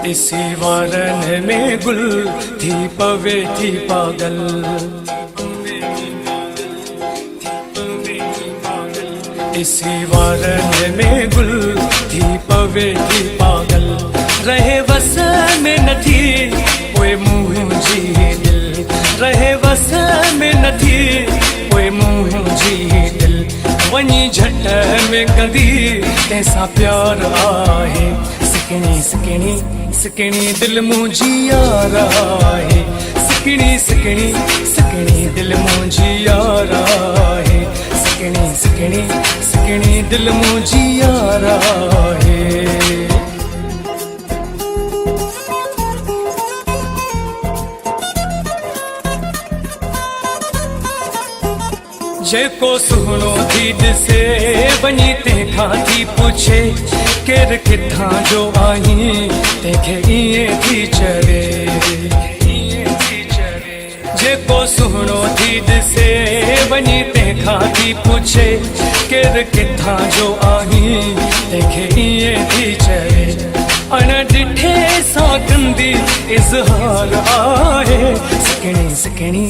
इसी वारन में गुल थी पवे थी पागल, इसी वारन में गुल थी पवे थी पागल, रहे वस में न थी पोइ मुंहिंजी दिल, रहे वस में न थी पोइ मुंहिंजी दिल, वञी झट में कंदी तंहिंसां प्यार आहे, सिकणी सिकणी सिकणी दिल मुंहिंजी यार आहे, सिकणी सिकणी सिकणी दिल मुंहिंजी यार आहे, सिकणी सिकणी सिकणी दिल मुंहिंजी यार आहे। जेको सुहिणो थी ॾिसे वञी तंहिंखां थी पुछे केरु किथां जो आहीं, तंहिंखे ईअं थी चवे, जेको सुहिणो थी ॾिसे वञी तंहिंखां थी पुछे केरु किथां जो आहीं, तंहिंखे ईअं थी चवे, अण ॾिठे सां कंदी इज़हार आहे, सिकणी सिकणी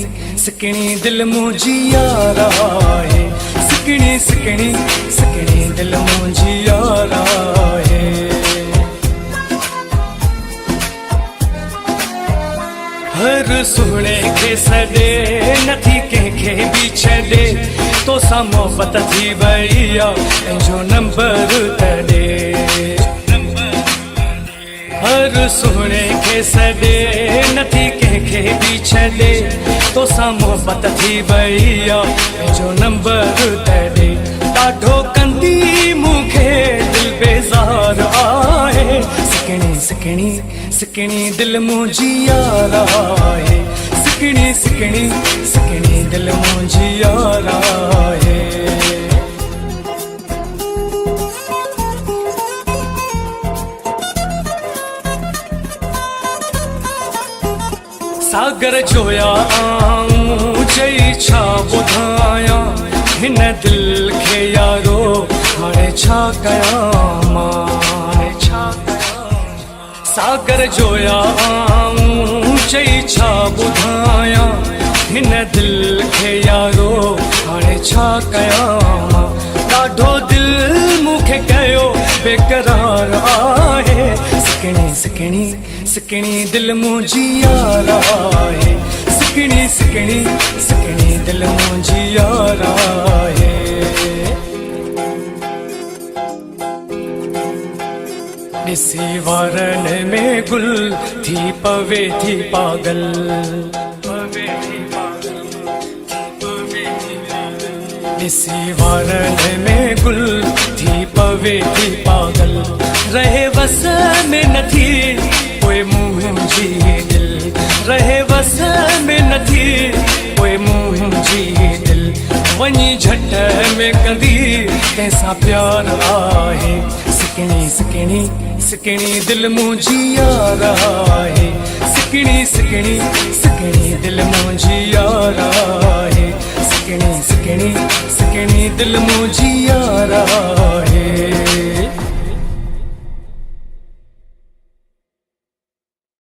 सिकणी दिल मुंहिंजी यार आहे, सिकणी सिकणी सिकणी दिल मुंहिंजी यार आहे। हर सुहिणे खे सॾे नथी कंहिंखे बि छॾे, तोसां मोहबत थी वई आहे पंहिंजो नंबर त ॾे, हर सुहिणे खे सॾे नथी कंहिंखे बि छॾे, तोसां मोहबत थी वई आहे पंहिंजो नंबर त ॾे, ॾाढो कंदी मूंखे दिल बेज़ार आहे, सिकणी सिकणी सिकणी दिल मुंहिंजी यार आहे, सिकणी सिकणी सिकणी दिल मुंहिंजी यार आहे। सागर जोया आऊं चई छा ॿुधायां, हिन दिल खे यारो हाणे छा कयां मां, सागर जोया आऊं चई छा ॿुधायां, हिन दिल खे यारो हाणे छा कयां मां, ॾाढो दिल मूंखे कयो बेकरार आहे, सिकणी सिकणी सिकणी दिल मुंहिंजी यार आहे, सिकणी सिकणी सिकणी दिल मुंहिंजी यार आहे। ॾिसी वारन में गुल थी पवे थी पागल, ॾिसी वारन में गुल थी पवे थी पागल, रहे वस में न थी पोइ मुंहिंजी दिल, रहे वस में न थी पोइ मुंहिंजी दिल, वञी झट में कंदी तंहिंसां प्यार आहे, सिकणी सिकणी सिकणी दिल मुंहिंजी यार आहे, सिकणी सिकणी सिकणी दिल मुंहिंजी यार आहे, सिकणी सिकणी सिकणी दिल मुंहिंजी यार आहे।